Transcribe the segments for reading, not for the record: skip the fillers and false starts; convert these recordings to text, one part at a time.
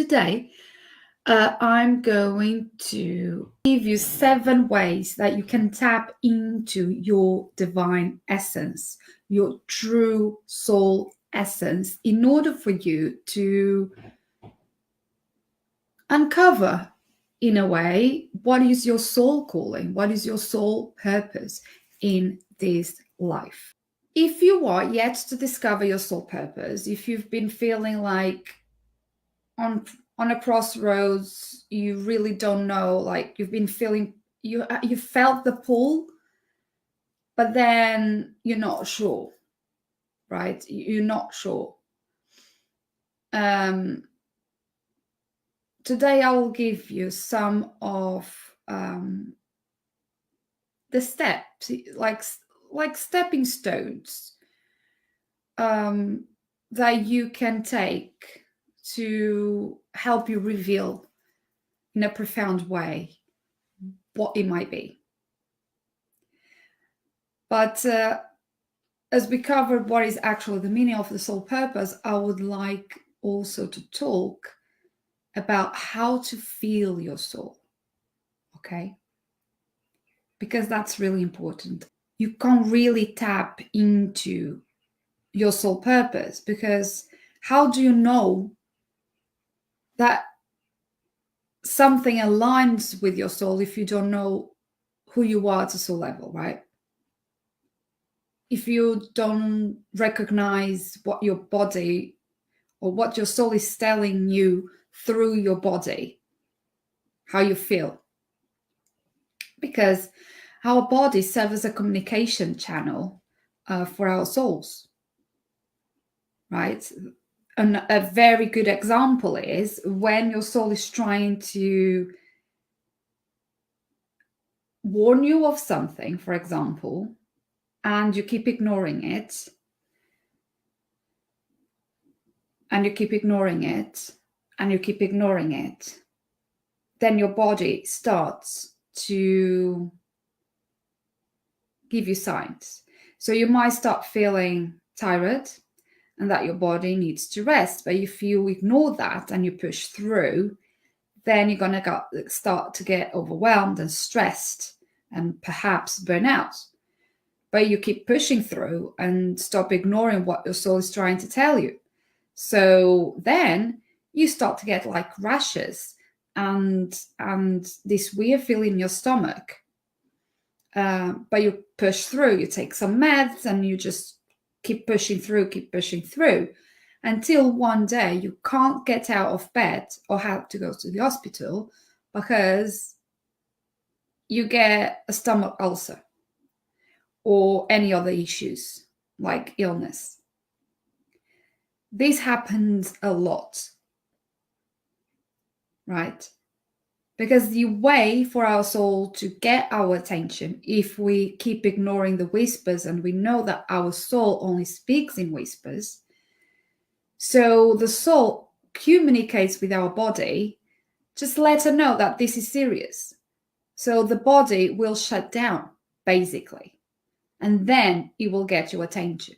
today I'm going to give you 7 ways that you can tap into your divine essence, your true soul essence, in order for you to uncover, in a way, what is your soul calling, what is your soul purpose in this life. If you are yet to discover your soul purpose, if you've been feeling like on a crossroads, you really don't know, like you've been feeling, you felt the pull, but then you're not sure, right? You're not sure. Today I will give you some of the steps, like stepping stones, that you can take to help you reveal in a profound way what it might be. But as we covered what is actually the meaning of the soul purpose, I would like also to talk about how to feel your soul, okay? Because that's really important. You can't really tap into your soul purpose, because how do you know that something aligns with your soul if you don't know who you are at a soul level, right? If you don't recognize what your body or what your soul is telling you through your body, how you feel. Because our body serves as a communication channel for our souls, right? And a very good example is when your soul is trying to warn you of something, for example, and you keep ignoring it, and you keep ignoring it, and you keep ignoring it, then your body starts to give you signs. So you might start feeling tired and that your body needs to rest. But if you ignore that and you push through, then you're going to start to get overwhelmed and stressed and perhaps burn out. But you keep pushing through and stop ignoring what your soul is trying to tell you. So then you start to get like rashes and this weird feeling in your stomach. But you push through, you take some meds, and you just keep pushing through until one day you can't get out of bed or have to go to the hospital because you get a stomach ulcer or any other issues like illness. This happens a lot, right? Because the way for our soul to get our attention, if we keep ignoring the whispers, and we know that our soul only speaks in whispers, so the soul communicates with our body, just let her know that this is serious. So the body will shut down, basically, and then it will get your attention.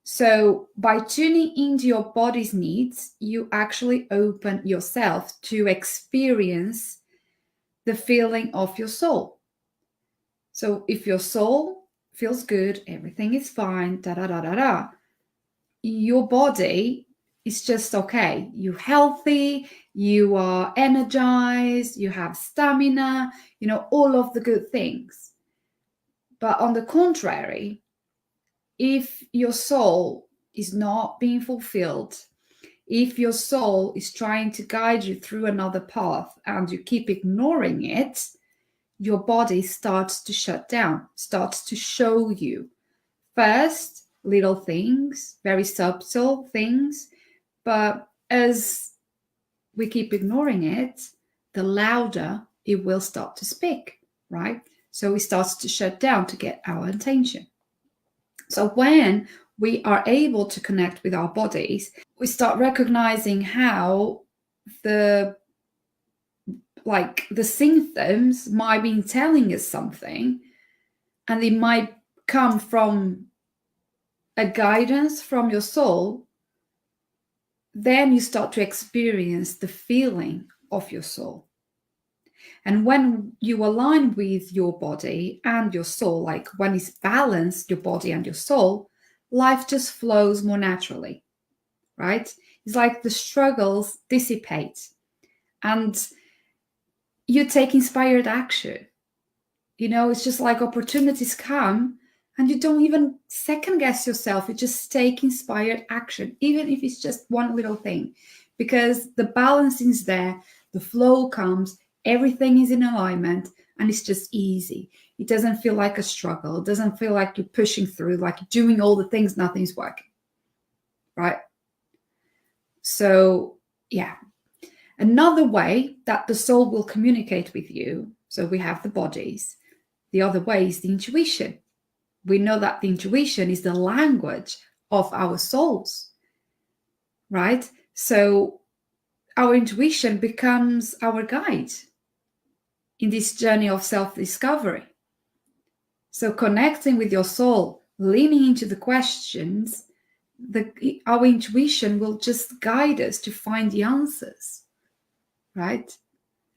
So by tuning into your body's needs, you actually open yourself to experience the feeling of your soul. So if your soul feels good, everything is fine, your body is just okay. You're healthy, you are energized, you have stamina, all of the good things. But on the contrary, if your soul is not being fulfilled, if your soul is trying to guide you through another path and you keep ignoring it, your body starts to shut down, starts to show you first little things, very subtle things, but as we keep ignoring it, the louder it will start to speak, right? So it starts to shut down to get our attention. So when we are able to connect with our bodies, we start recognizing how the symptoms might be telling us something, and it might come from a guidance from your soul then you start to experience the feeling of your soul. And when you align with your body and your soul, like when it's balanced, your body and your soul, life just flows more naturally, right? It's like the struggles dissipate and you take inspired action. It's just like opportunities come and you don't even second guess yourself. You just take inspired action, even if it's just one little thing, because the balance is there, the flow comes, everything is in alignment, and it's just easy. It doesn't feel like a struggle. It doesn't feel like you're pushing through, like you're doing all the things, nothing's working, right? So, yeah. Another way that the soul will communicate with you, so we have the bodies. The other way is the intuition. We know that the intuition is the language of our souls, right? So our intuition becomes our guide in this journey of self-discovery. So connecting with your soul, leaning into the questions, our intuition will just guide us to find the answers, right?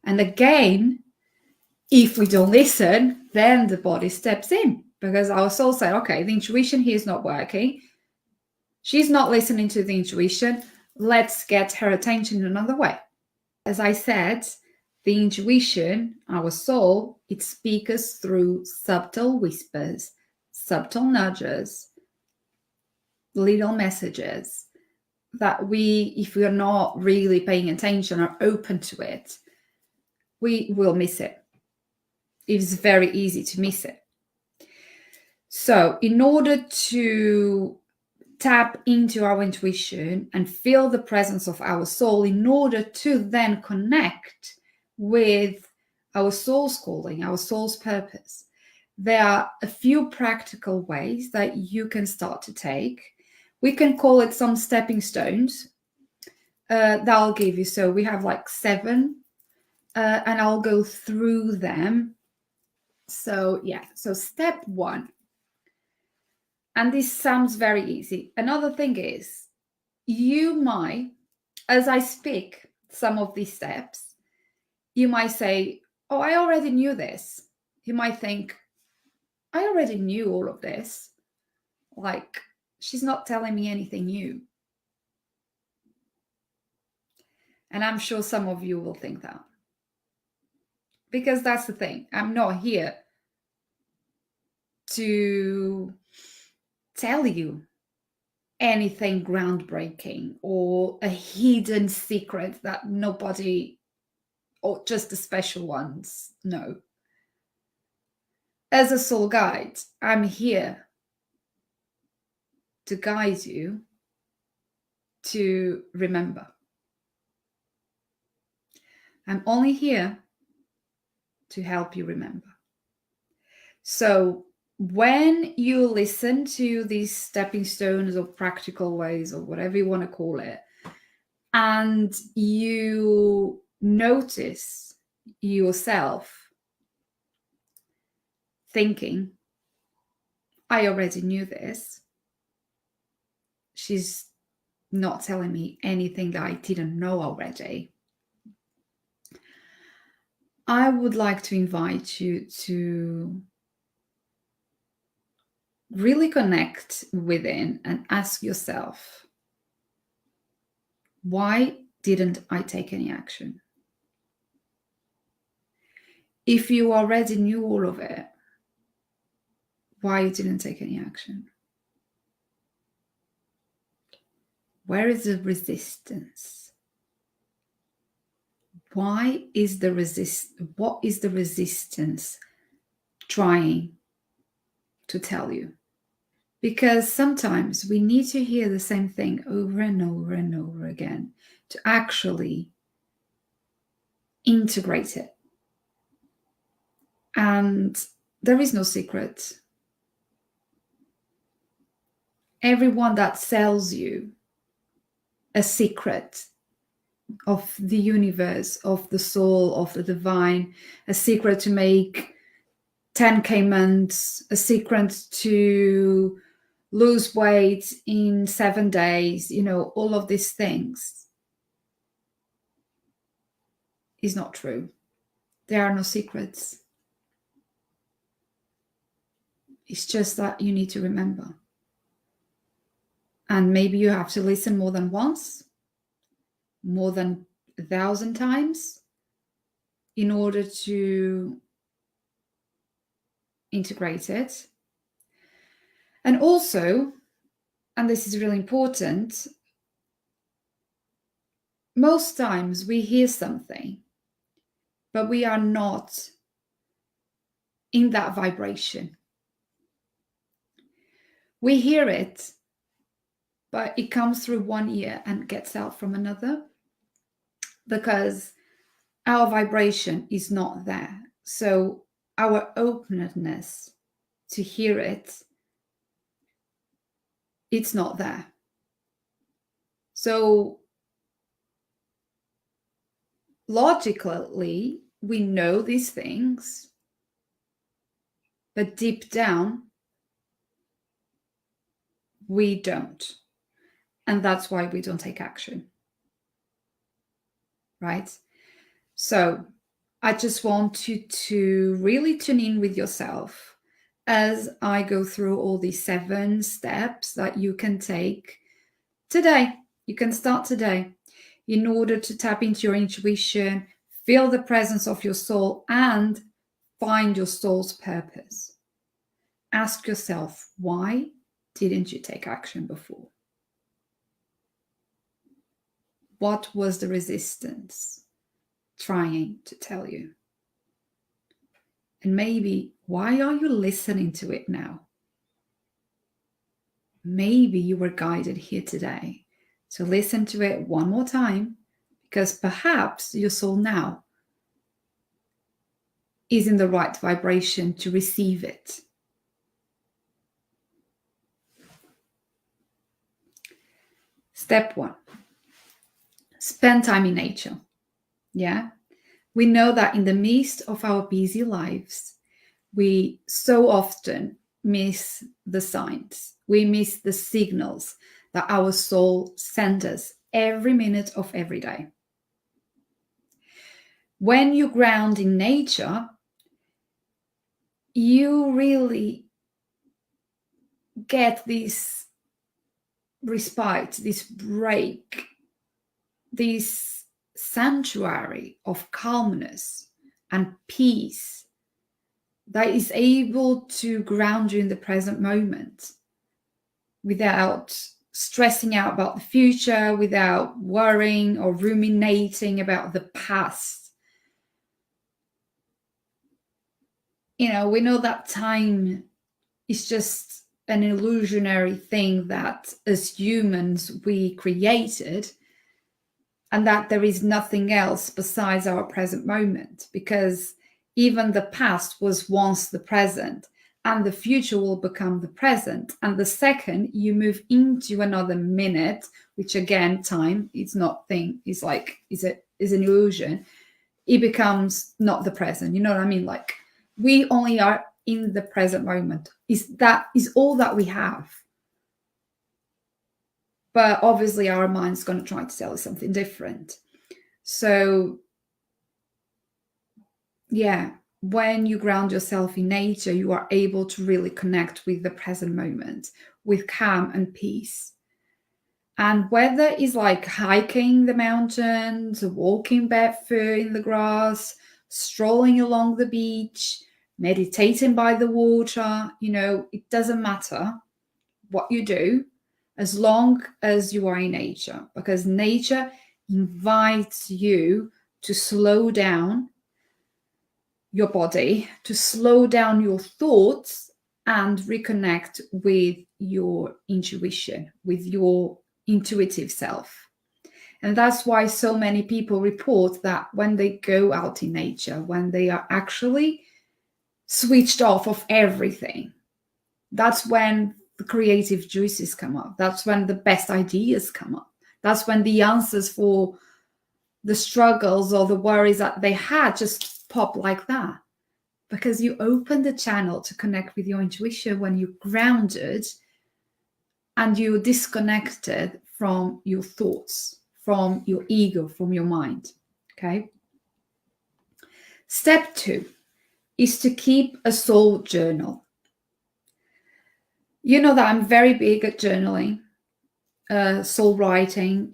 And again, if we don't listen, then the body steps in, because our soul said, okay, the intuition here is not working. She's not listening to the intuition. Let's get her attention in another way. As I said, the intuition, our soul, it speaks us through subtle whispers, subtle nudges, little messages that if we are not really paying attention or open to it, we will miss it. It's very easy to miss it. So in order to tap into our intuition and feel the presence of our soul, in order to then connect with our soul's calling, our soul's purpose, there are a few practical ways that you can start to take. We can call it some stepping stones that I'll give you. So we have like 7, and I'll go through them. So yeah, so step 1. And this sounds very easy. Another thing is, you might, as I speak some of these steps, you might say, oh, I already knew this. You might think, I already knew all of this. Like, she's not telling me anything new. And I'm sure some of you will think that. Because that's the thing. I'm not here to tell you anything groundbreaking or a hidden secret that nobody, or just the special ones, know. As a soul guide, I'm here to guide you to remember. I'm only here to help you remember. So when you listen to these stepping stones or practical ways or whatever you want to call it, and you notice yourself thinking, I already knew this. She's not telling me anything that I didn't know already. I would like to invite you to really connect within and ask yourself, why didn't I take any action? If you already knew all of it, why you didn't take any action? Where is the resistance? What is the resistance trying to tell you? Because sometimes we need to hear the same thing over and over and over again to actually integrate it. And there is no secret. Everyone that sells you a secret of the universe, of the soul, of the divine, a secret to make 10K months, a secret to lose weight in 7 days, all of these things is not true. There are no secrets. It's just that you need to remember. And maybe you have to listen more than once, more than 1,000 times in order to integrate it. And also, and this is really important, most times we hear something, but we are not in that vibration. We hear it, but it comes through one ear and gets out from another because our vibration is not there. So our openness to hear it, it's not there. So logically, we know these things, but deep down, we don't. And that's why we don't take action. Right? So I just want you to really tune in with yourself as I go through all these 7 steps that you can take today. You can start today in order to tap into your intuition, feel the presence of your soul, and find your soul's purpose. Ask yourself, why didn't you take action before? What was the resistance trying to tell you? And maybe, why are you listening to it now? Maybe you were guided here today to listen to it one more time, because perhaps your soul now is in the right vibration to receive it. Step 1, spend time in nature. Yeah. We know that in the midst of our busy lives, we so often miss the signs. We miss the signals that our soul sends us every minute of every day. When you ground in nature, you really get this respite, this break, this sanctuary of calmness and peace that is able to ground you in the present moment without stressing out about the future, without worrying or ruminating about the past. We know that time is just an illusionary thing that as humans we created, and that there is nothing else besides our present moment, because even the past was once the present, and the future will become the present. And the second you move into another minute, which again, time, it's not thing, is an illusion, it becomes not the present. You know what I mean? Like, we only are in the present moment. That is all that we have. But obviously our mind's going to try to tell us something different. So yeah, when you ground yourself in nature, you are able to really connect with the present moment, with calm and peace. And whether it's like hiking the mountains, walking barefoot in the grass, strolling along the beach, meditating by the water, it doesn't matter what you do as long as you are in nature, because nature invites you to slow down your body, to slow down your thoughts, and reconnect with your intuition, with your intuitive self. And that's why so many people report that when they go out in nature, when they are actually switched off of everything, that's when the creative juices come up. That's when the best ideas come up. That's when the answers for the struggles or the worries that they had just pop like that. Because you open the channel to connect with your intuition when you're grounded and you're disconnected from your thoughts, from your ego, from your mind. Okay. Step 2 is to keep a soul journal. You know that I'm very big at journaling, soul writing,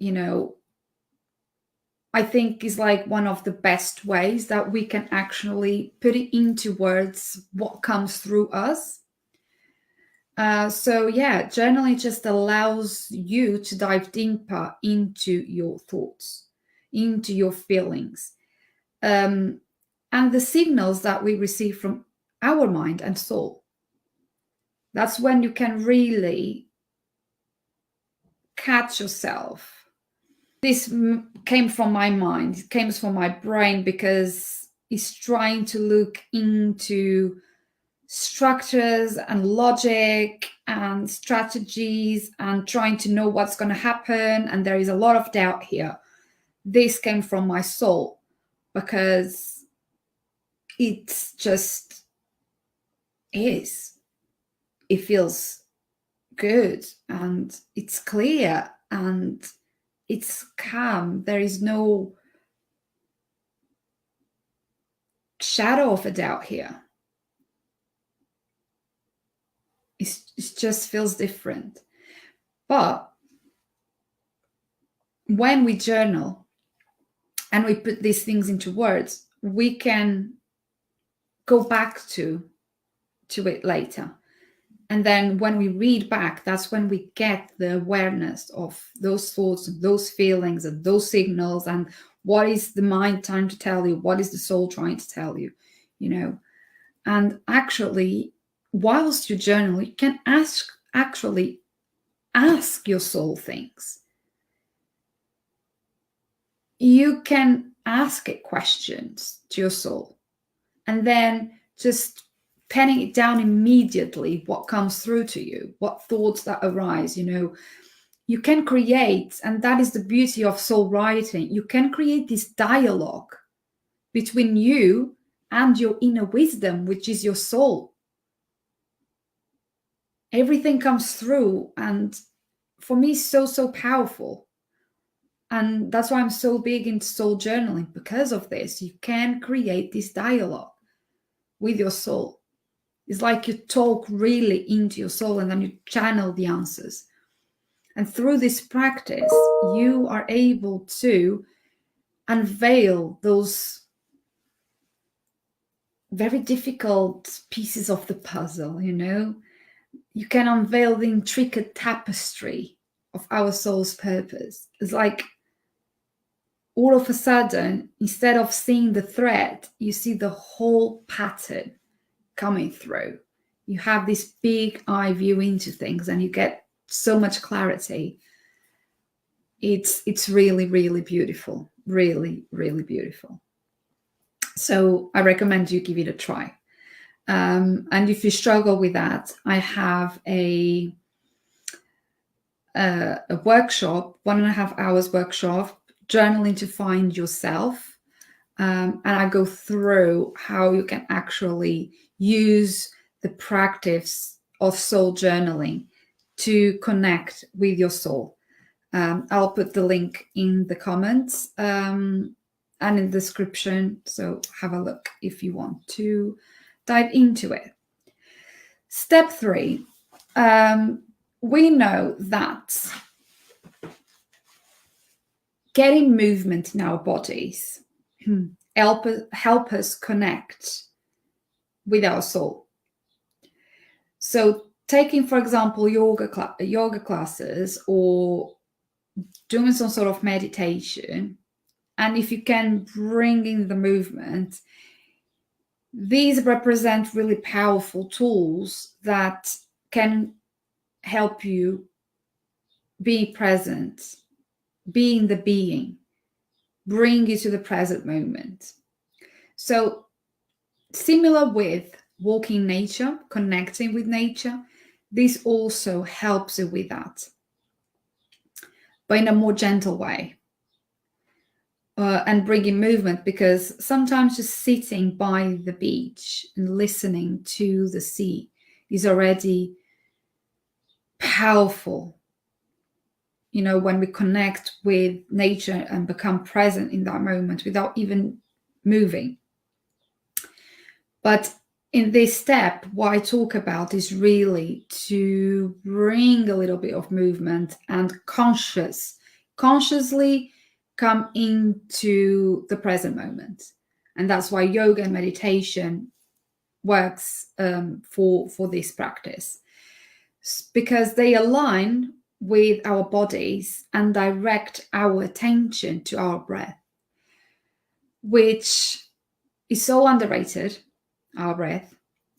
I think is like one of the best ways that we can actually put it into words, what comes through us. So yeah, journaling just allows you to dive deeper into your thoughts, into your feelings, and the signals that we receive from our mind and soul. That's when you can really catch yourself. This came from my mind, it came from my brain, because it's trying to look into structures and logic and strategies and trying to know what's going to happen. And there is a lot of doubt here. This came from my soul because it's just is. It feels good and it's clear and it's calm. There is no shadow of a doubt here. It just feels different. But when we journal and we put these things into words, we can go back to it later. And then when we read back, that's when we get the awareness of those thoughts, and those feelings, and those signals, and what is the mind trying to tell you? What is the soul trying to tell you? And actually, whilst you journal, you can actually ask your soul things. You can ask it questions to your soul, and then just penning it down immediately, what comes through to you, what thoughts that arise. You can create, and that is the beauty of soul writing, you can create this dialogue between you and your inner wisdom, which is your soul. Everything comes through, and for me, so powerful. And that's why I'm so big into soul journaling, because of this. You can create this dialogue with your soul. It's like you talk really into your soul and then you channel the answers. And through this practice, you are able to unveil those very difficult pieces of the puzzle, You can unveil the intricate tapestry of our soul's purpose. It's like all of a sudden, instead of seeing the thread, you see the whole pattern coming through. You have this big eye view into things and you get so much clarity. It's really, really beautiful. Really, really beautiful. So I recommend you give it a try. And if you struggle with that, I have a workshop, 1.5 hours workshop, journaling to find yourself. And I go through how you can actually use the practice of soul journaling to connect with your soul. I'll put the link in the comments and in the description. So have a look if you want to dive into it. Step 3. We know that getting movement in our bodies help us connect with our soul. So taking, for example, yoga classes or doing some sort of meditation, and if you can bring in the movement, these represent really powerful tools that can help you be present, be in the being, bring you to the present moment. So similar with walking nature, connecting with nature, this also helps you with that, but in a more gentle way. And bringing movement, because sometimes just sitting by the beach and listening to the sea is already powerful when we connect with nature and become present in that moment without even moving. But in this step, what I talk about is really to bring a little bit of movement and consciously come into the present moment. And that's why yoga and meditation works for this practice, because they align with our bodies and direct our attention to our breath, which is so underrated. Our breath,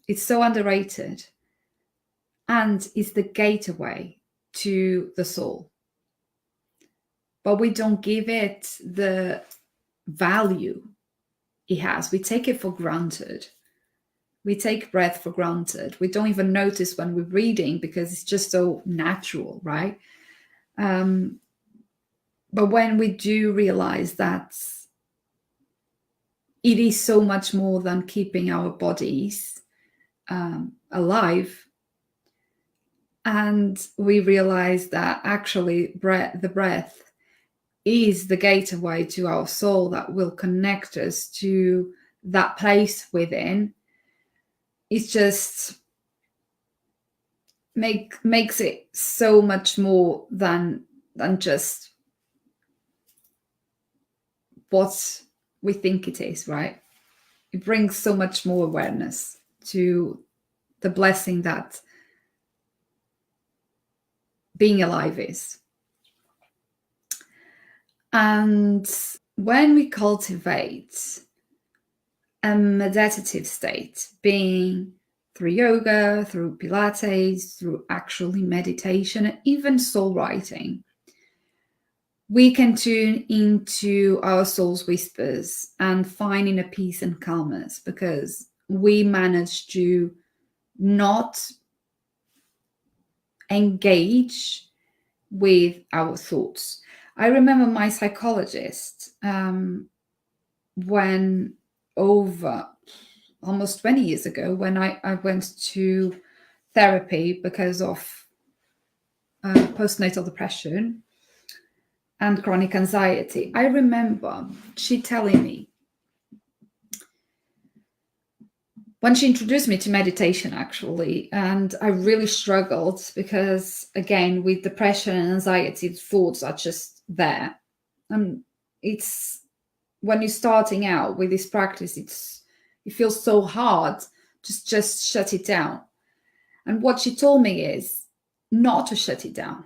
it's so underrated, and is the gateway to the soul. But we don't give it the value it has. We take it for granted. We take breath for granted. We don't even notice when we're breathing because it's just so natural, right? But when we do realize that it is so much more than keeping our bodies alive, and we realize that actually the breath is the gateway to our soul that will connect us to that place within, it just makes it so much more than just what we think it is, right? It brings so much more awareness to the blessing that being alive is. And when we cultivate a meditative state, being through yoga, through Pilates, through actually meditation, and even soul writing, we can tune into our soul's whispers and find inner peace and calmness, because we manage to not engage with our thoughts. I remember my psychologist, when over almost 20 years ago, when I went to therapy because of postnatal depression and chronic anxiety. I remember she telling me, when she introduced me to meditation, actually, and I really struggled because, again, with depression and anxiety, the thoughts are just there. And it's, when you're starting out with this practice, it feels so hard to just shut it down. And what she told me is not to shut it down.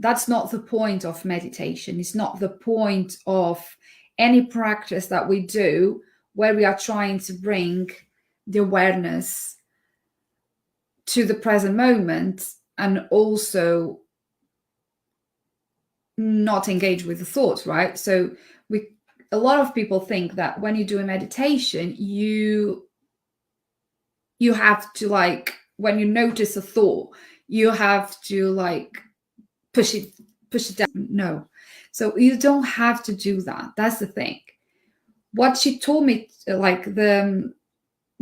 That's not the point of meditation. It's not the point of any practice that we do where we are trying to bring the awareness to the present moment and also not engage with the thoughts, right? So a lot of people think that when you do a meditation, you have to, like, when you notice a thought, you have to like push it down. No. So you don't have to do that. That's the thing. What she told me, like the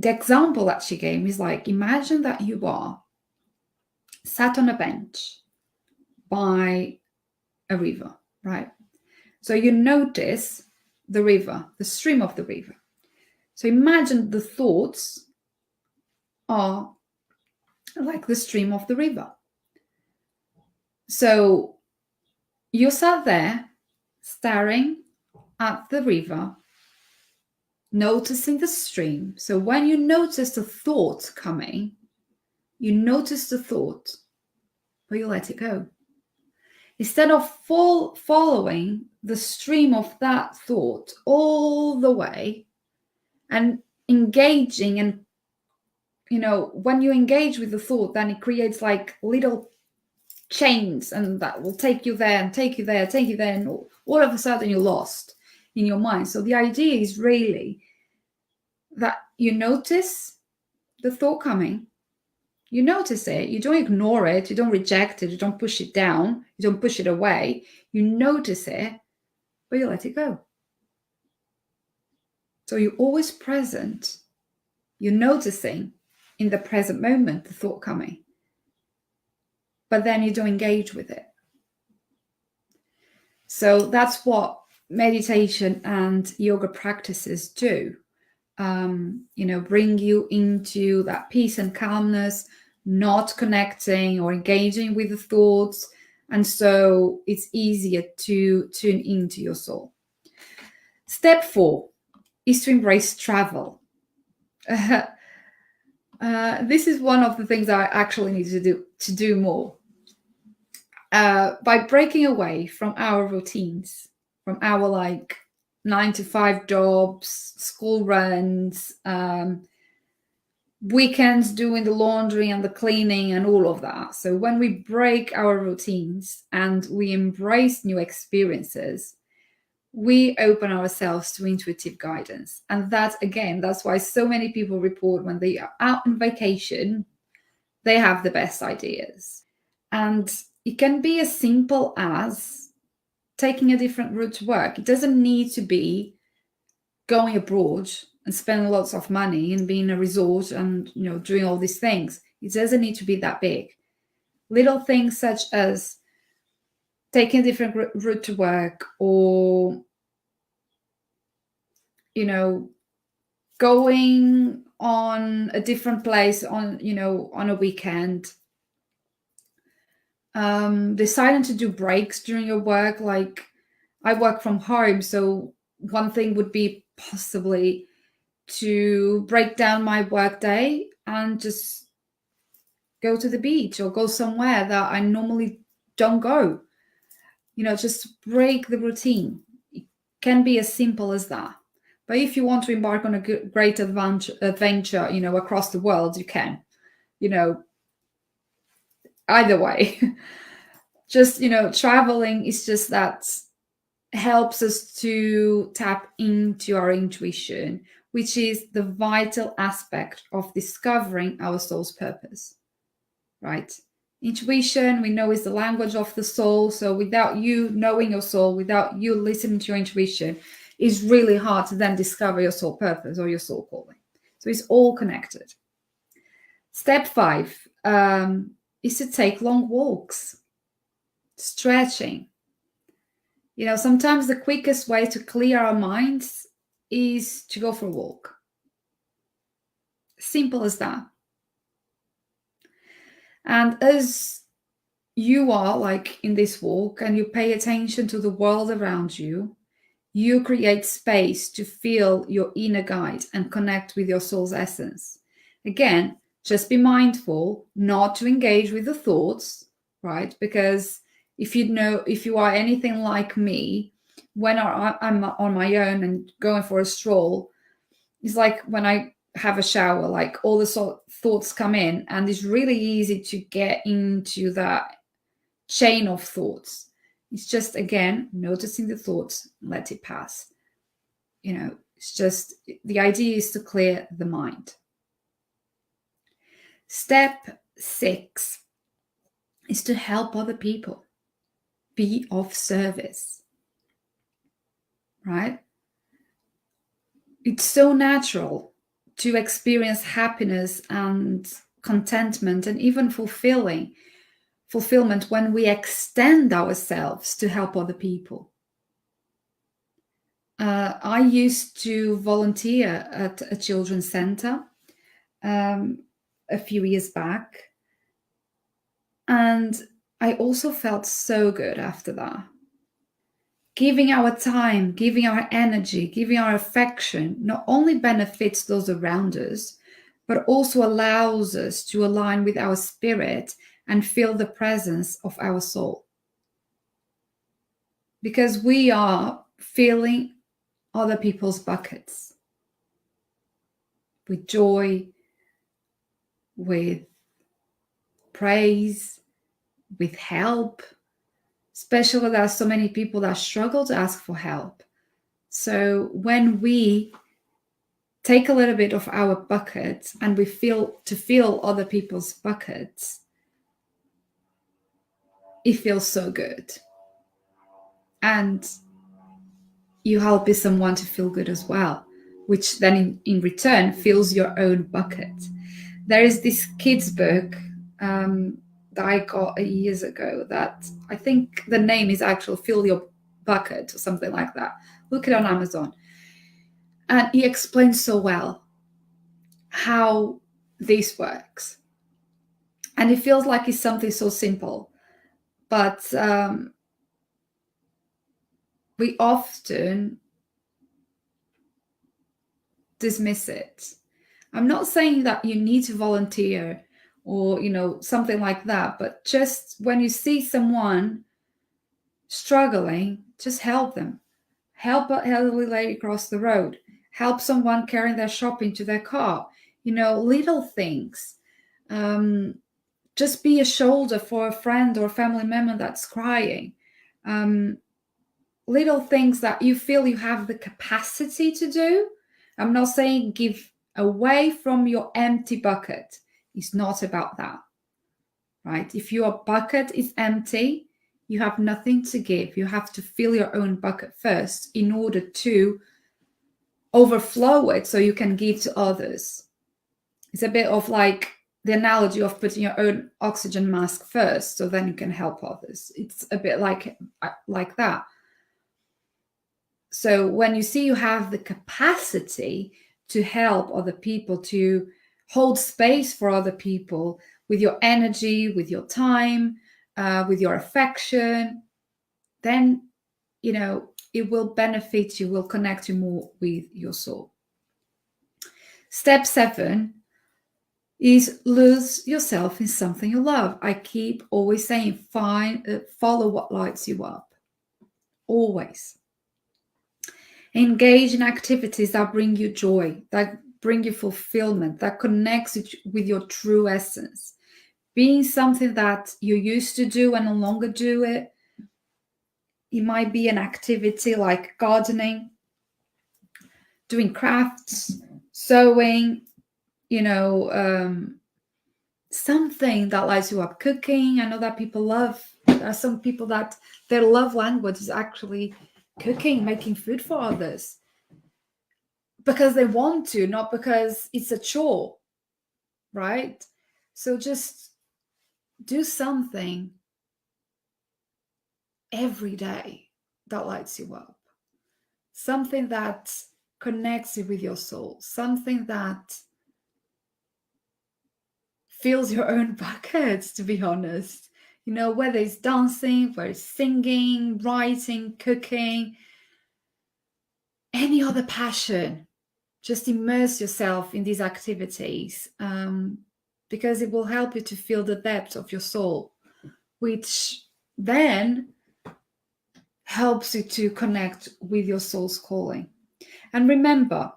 example that she gave me is like, imagine that you are sat on a bench by a river, right? So you notice the river, the stream of the river. So imagine the thoughts are like the stream of the river. So you sat there staring at the river, noticing the stream. So when you notice the thought coming, you notice the thought, but you let it go. Instead of following the stream of that thought all the way and engaging, and when you engage with the thought, then it creates like little chains, and that will take you there and take you there, take you there, and all of a sudden you're lost in your mind. So the idea is really that you notice the thought coming, you notice it, you don't ignore it, you don't reject it, you don't push it down, you don't push it away, you notice it, but you let it go. So you're always present, you're noticing in the present moment the thought coming, but then you don't engage with it. So that's what meditation and yoga practices do. Bring you into that peace and calmness, not connecting or engaging with the thoughts. And so it's easier to tune into your soul. Step 4 is to embrace travel. This is one of the things I actually need to do more. By breaking away from our routines, from our 9 to 5 jobs, school runs, weekends doing the laundry and the cleaning and all of that. So when we break our routines and we embrace new experiences, we open ourselves to intuitive guidance. And that's why so many people report when they are out on vacation, they have the best ideas. And it can be as simple as taking a different route to work. It doesn't need to be going abroad and spending lots of money and being in a resort and doing all these things. It doesn't need to be that big. Little things such as taking a different route to work, or going on a different place on a weekend, deciding to do breaks during your work. Like, I work from home, so one thing would be possibly to break down my work day and just go to the beach or go somewhere that I normally don't go. Just break the routine. It can be as simple as that. But if you want to embark on a great adventure, across the world, you can. Either way. Just, traveling is just that helps us to tap into our intuition, which is the vital aspect of discovering our soul's purpose, right? Intuition, we know, is the language of the soul. So without you knowing your soul, without you listening to your intuition, it's really hard to then discover your soul purpose or your soul calling. So it's all connected. Step 5 is to take long walks, stretching. Sometimes the quickest way to clear our minds is to go for a walk. Simple as that. And as you are in this walk and you pay attention to the world around you, you create space to feel your inner guide and connect with your soul's essence. Again, just be mindful not to engage with the thoughts, right? Because if you are anything like me, when I'm on my own and going for a stroll, it's like when I have a shower, all the thoughts come in, and it's really easy to get into that chain of thoughts. It's just, again, noticing the thoughts, let it pass. It's just, the idea is to clear the mind. Step 6 is to help other people. Be of service, right? It's so natural to experience happiness and contentment and even fulfillment when we extend ourselves to help other people. I used to volunteer at a children's center a few years back, and I also felt so good after that. Giving our time, giving our energy, giving our affection not only benefits those around us, but also allows us to align with our spirit and feel the presence of our soul. Because we are filling other people's buckets with joy, with praise, with help. Especially there are so many people that struggle to ask for help. So when we take a little bit of our bucket and we fill other people's buckets, it feels so good. And you help someone to feel good as well, which then in return fills your own bucket. There is this kids book that I got years ago that I think the name is actually Fill Your bucket or something like that. Look it on Amazon. And he explains so well how this works. And it feels like it's something so simple, but we often dismiss it. I'm not saying that you need to volunteer or, something like that, but just when you see someone struggling, just help them. Help an elderly lady cross the road. Help someone carrying their shopping to their car. Little things. Just be a shoulder for a friend or family member that's crying. Little things that you feel you have the capacity to do. I'm not saying give away from your empty bucket. It's not about that, right? If your bucket is empty, you have nothing to give. You have to fill your own bucket first in order to overflow it so you can give to others. It's a bit of like the analogy of putting your own oxygen mask first so then you can help others. It's a bit like that. So when you see you have the capacity to help other people, to hold space for other people with your energy, with your time, with your affection, then, it will benefit you, will connect you more with your soul. Step 7 is lose yourself in something you love. I keep always saying, follow what lights you up. Always. Engage in activities that bring you joy, that bring you fulfillment, that connects with your true essence. Being something that you used to do and no longer do it. It might be an activity like gardening, doing crafts, sewing, something that lights you up. Cooking. I know that there are some people that their love language is actually cooking, making food for others. Because they want to, not because it's a chore, right? So just do something every day that lights you up. Something that connects you with your soul. Something that fills your own buckets, to be honest. Whether it's dancing, whether it's singing, writing, cooking, any other passion. Just immerse yourself in these activities because it will help you to feel the depth of your soul, which then helps you to connect with your soul's calling. And remember,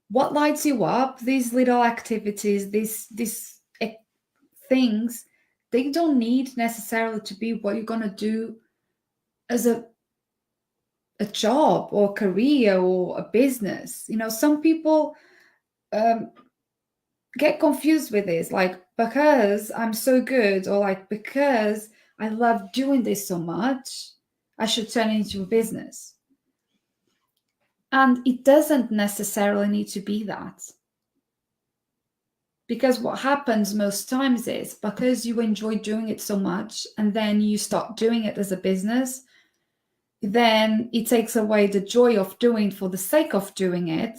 what lights you up, these little activities, these things, they don't need necessarily to be what you're going to do as a job or career or a business. Some people get confused with this, like, because I'm so good, or like, because I love doing this so much, I should turn it into a business. And it doesn't necessarily need to be that. Because what happens most times is, because you enjoy doing it so much and then you start doing it as a business, then it takes away the joy of doing for the sake of doing it,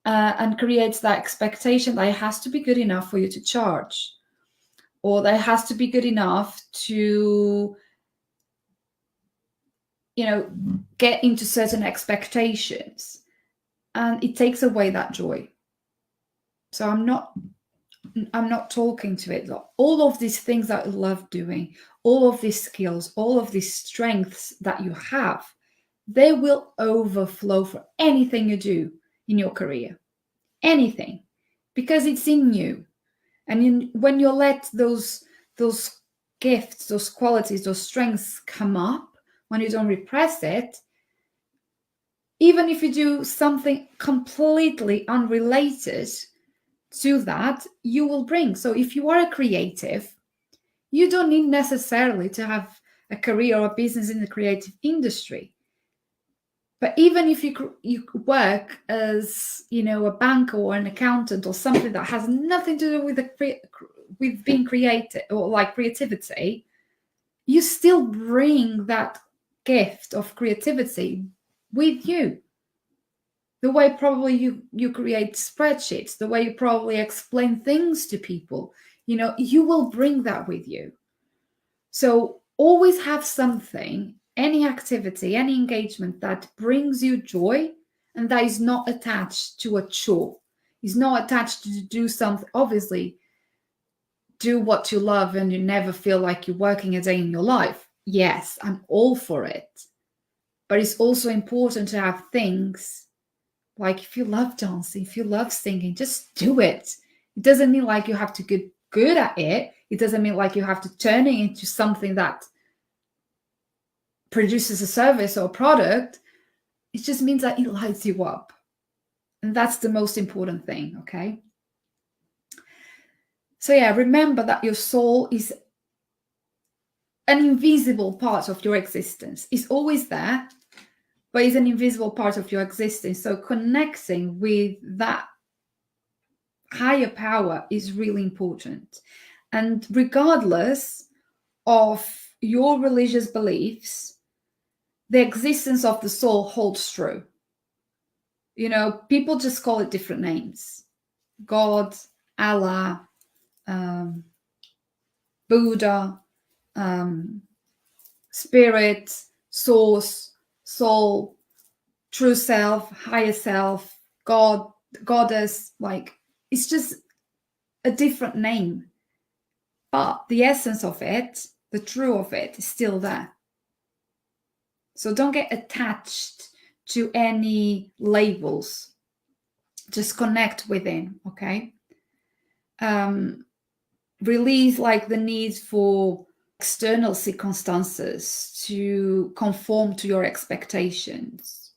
and creates that expectation that it has to be good enough for you to charge, or that it has to be good enough to, get into certain expectations, and it takes away that joy. So I'm not talking to it. All of these things that you love doing, all of these skills, all of these strengths that you have, they will overflow for anything you do in your career. Anything. Because it's in you. And when you let those gifts, those qualities, those strengths come up, when you don't repress it, even if you do something completely unrelated to that, you will bring. So if you are a creative, you don't need necessarily to have a career or a business in the creative industry. But even if you work as, a banker or an accountant or something that has nothing to do with being creative or like creativity, you still bring that gift of creativity with you. The way probably you create spreadsheets, the way you probably explain things to people, you will bring that with you. So always have something, any activity, any engagement that brings you joy and that is not attached to a chore, is not attached to do something. Obviously, do what you love and you never feel like you're working a day in your life. Yes, I'm all for it. But it's also important to have things like, if you love dancing, if you love singing, just do it. It doesn't mean like you have to get good at it. It doesn't mean like you have to turn it into something that produces a service or a product. It just means that it lights you up. And that's the most important thing, okay? So yeah, remember that your soul is an invisible part of your existence. It's always there, but it's an invisible part of your existence. So connecting with that higher power is really important. And regardless of your religious beliefs, the existence of the soul holds true. People just call it different names. God, Allah, Buddha, spirit, source, soul, true self, higher self, God, goddess. Like, it's just a different name. But the essence of it, the true of it, is still there. So don't get attached to any labels. Just connect within, okay? Release like the need for external circumstances to conform to your expectations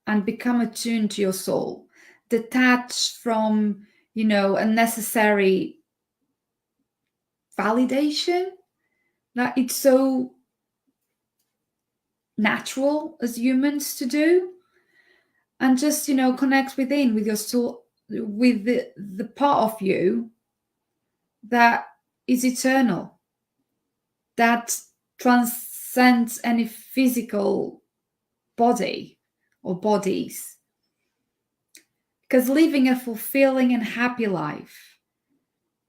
and become attuned to your soul. Detach from, unnecessary validation that it's so natural as humans to do, and just connect within with your soul, with the part of you that is eternal, that transcends any physical body or bodies. Because living a fulfilling and happy life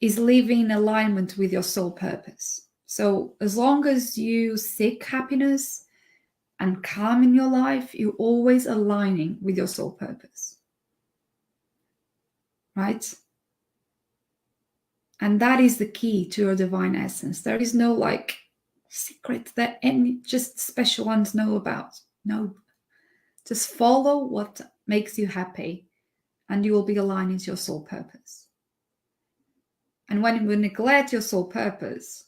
is living in alignment with your soul purpose. So as long as you seek happiness and calm in your life, you're always aligning with your soul purpose. Right? And that is the key to your divine essence. There is no like secret that any just special ones know about. No. Just follow what makes you happy and you will be aligning to your soul purpose. And when you neglect your soul purpose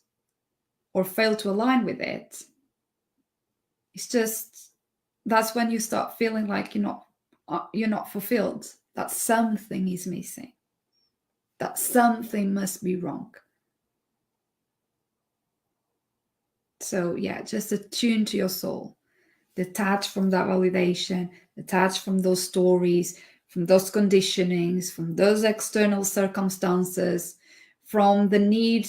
or fail to align with it, it's just, that's when you start feeling like you're not fulfilled, that something is missing, that something must be wrong. So yeah, just attune to your soul. Detach from that validation, detach from those stories, from those conditionings, from those external circumstances, from the need,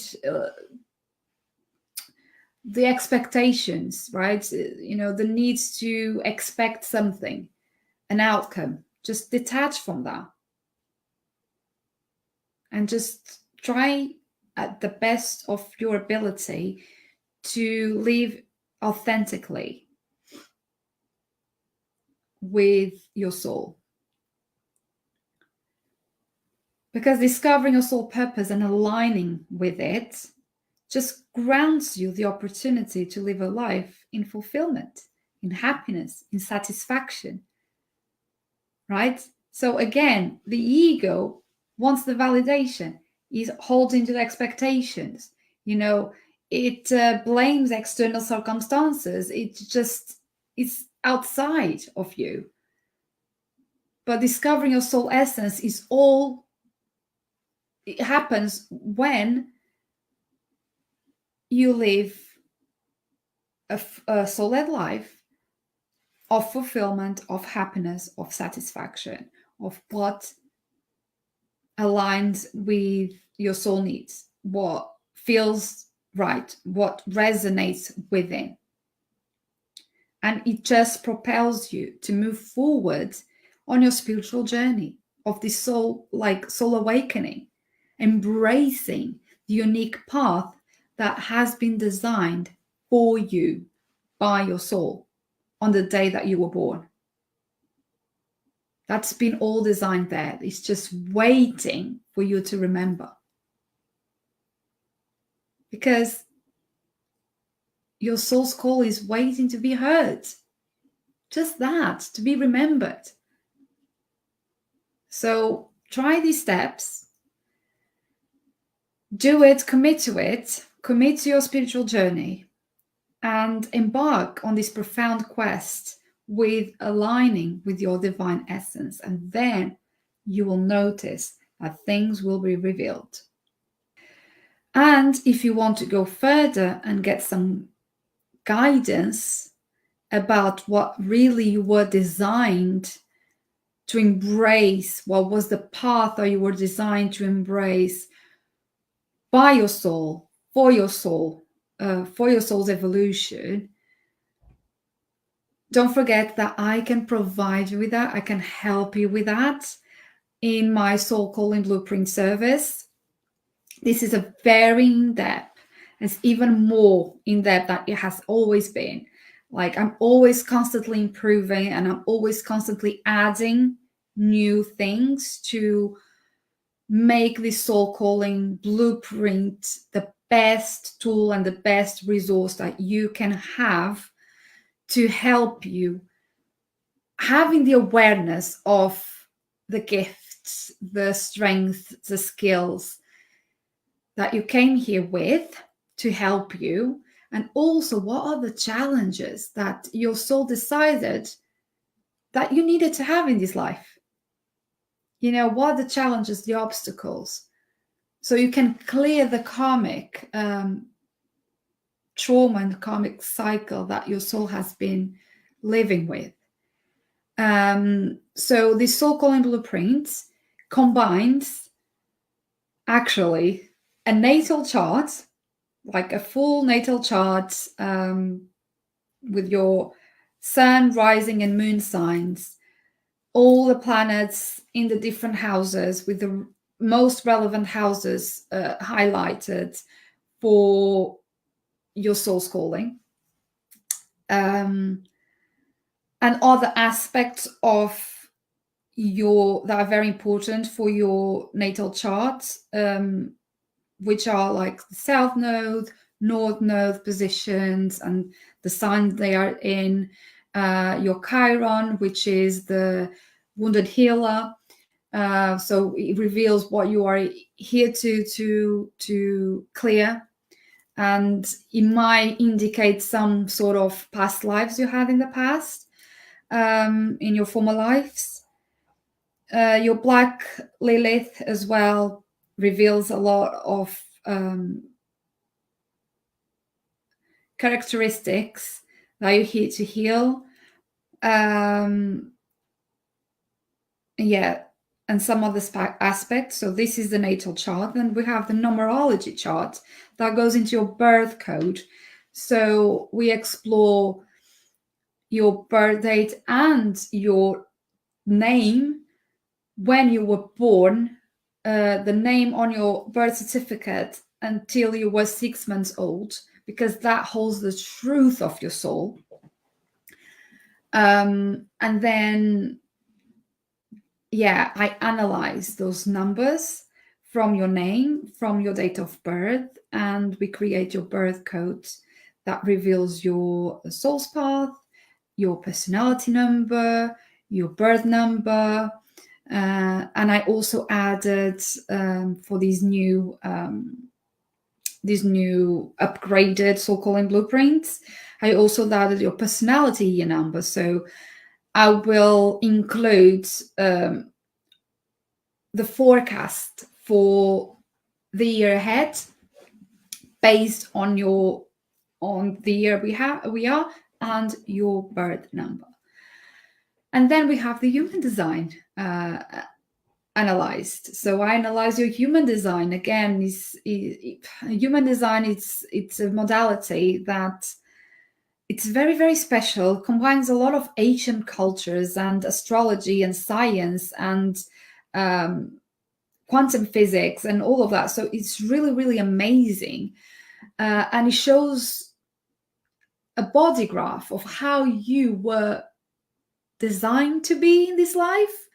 the expectations, right? The needs to expect something, an outcome. Just detach from that. And just try at the best of your ability to live authentically with your soul. Because discovering your soul purpose and aligning with it just grants you the opportunity to live a life in fulfillment, in happiness, in satisfaction, right? So again, the ego wants the validation, is holding to the expectations, it blames external circumstances. It's outside of you. But discovering your soul essence it happens when you live a soul-led life of fulfillment, of happiness, of satisfaction, of what aligns with your soul needs, what feels right, what resonates within. And it just propels you to move forward on your spiritual journey of this soul awakening, embracing the unique path that has been designed for you by your soul on the day that you were born. That's been all designed there. It's just waiting for you to remember. Because your soul's call is waiting to be heard. Just that, to be remembered. So try these steps. Do it, commit to your spiritual journey, and embark on this profound quest with aligning with your divine essence. And then you will notice that things will be revealed. And if you want to go further and get some guidance about what really you were designed to embrace, what was the path that you were designed to embrace by your soul, for your soul's evolution, don't forget that I can provide you with that. I can help you with that in my Soul Calling Blueprint service. This is a very in-depth, it's even more in-depth than it has always been. Like, I'm always constantly improving, and I'm always constantly adding new things to make this Soul Calling Blueprint the best tool and the best resource that you can have to help you having the awareness of the gifts, the strengths, the skills that you came here with to help you, and also what are the challenges that your soul decided that you needed to have in this life. You know, what are the challenges, the obstacles, so you can clear the karmic trauma and karmic cycle that your soul has been living with. So this Soul Calling Blueprint combines actually a natal chart, like a full natal chart with your sun, rising, and moon signs, all the planets in the different houses with the most relevant houses highlighted for your soul's calling. And other aspects of that are very important for your natal chart, which are like the south node, north node positions, and the sign they are in. Your Chiron, which is the wounded healer. So it reveals what you are here to clear, and it might indicate some sort of past lives you had in the past, in your former lives. Your Black Lilith as well reveals a lot of characteristics that you're here to heal. And some other aspects. So this is the natal chart. Then we have the numerology chart that goes into your birth code. So we explore your birth date and your name when you were born, the name on your birth certificate until you were 6 months old, because that holds the truth of your soul. And then, I analyze those numbers from your name, from your date of birth, and we create your birth code that reveals your soul's path, your personality number, your birth number. And I also added for these new upgraded Soul Calling Blueprints, I also added your personality year number. So I will include the forecast for the year ahead based on the year we are and your birth number. And then we have the human design analyzed. So I analyze your human design. Again, human design, it's a modality that it's very, very special, combines a lot of ancient cultures and astrology and science and um, quantum physics and all of that. So it's really, really amazing. And it shows a body graph of how you were designed to be in this life.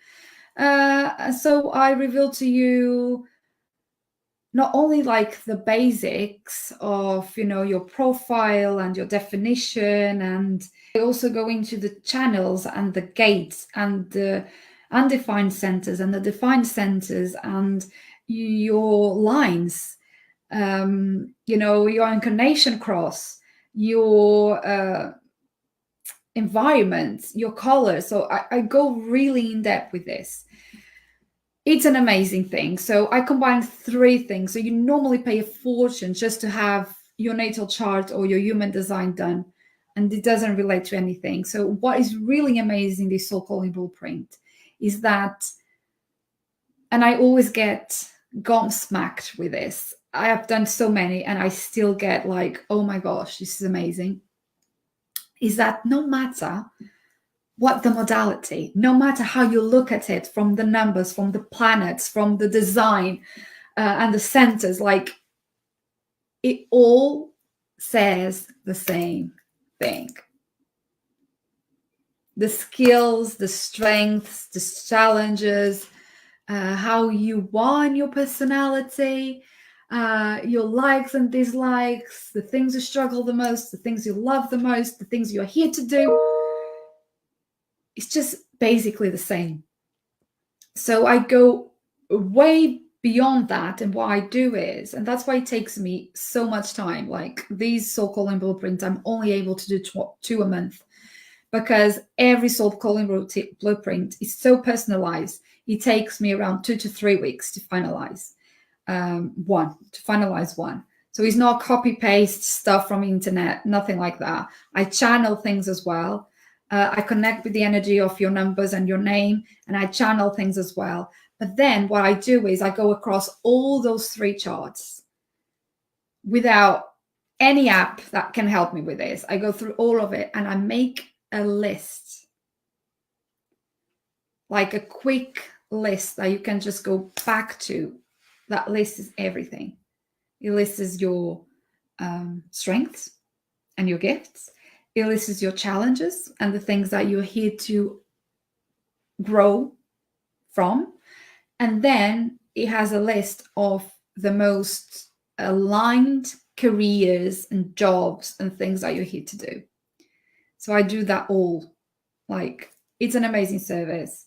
So I reveal to you not only like the basics of, you know, your profile and your definition, and I also go into the channels and the gates and the undefined centers and the defined centers and your lines, you know, your incarnation cross, your environment, your colors. So I go really in depth with this. It's an amazing thing. So I combine three things. So you normally pay a fortune just to have your natal chart or your human design done, and it doesn't relate to anything. So what is really amazing, this soul calling blueprint, is that, and I always get gobsmacked with this. I have done so many and I still get like, oh my gosh, this is amazing. Is that no matter what the modality, no matter how you look at it, from the numbers, from the planets, from the design and the centers, like it all says the same thing. The skills, the strengths, the challenges, how you want your personality, your likes and dislikes, the things you struggle the most, the things you love the most, the things you're here to do. It's just basically the same. So I go way beyond that, and what I do is, and that's why it takes me so much time, like these soul calling blueprints, I'm only able to do two a month, because every soul calling blueprint is so personalized. It takes me around 2 to 3 weeks to finalize one. So it's not copy paste stuff from the internet, nothing like that. I channel things as well. I connect with the energy of your numbers and your name, and I channel things as well. But then what I do is I go across all those three charts without any app that can help me with this. I go through all of it and I make a list, like a quick list that you can just go back to. That list is everything. It lists your strengths and your gifts. It lists your challenges and the things that you're here to grow from. And then it has a list of the most aligned careers and jobs and things that you're here to do. So I do that all. Like, it's an amazing service.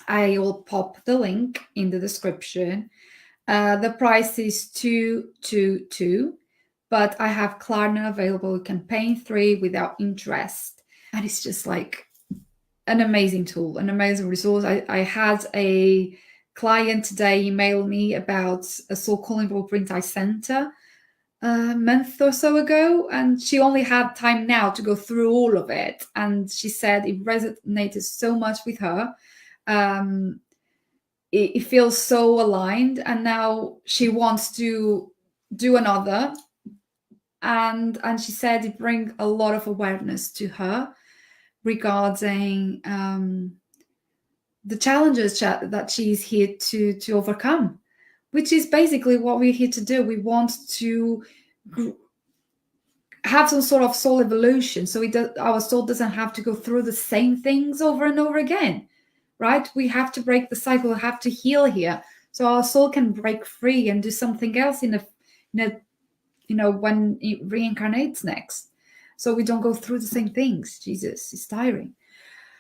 I will pop the link in the description. The price is 222, but I have Klarna available. You can pay in 3 without interest. And it's just like an amazing tool, an amazing resource. I had a client today email me about a soul calling blueprint I sent her a month or so ago, and she only had time now to go through all of it. And she said it resonated so much with her. It feels so aligned, and now she wants to do another. And she said it brings a lot of awareness to her regarding the challenges that she's here to overcome, which is basically what we're here to do. We want to have some sort of soul evolution, so our soul doesn't have to go through the same things over and over again, right? We have to break the cycle, we have to heal here, so our soul can break free and do something else in a when it reincarnates next, so we don't go through the same things. Jesus, it's tiring.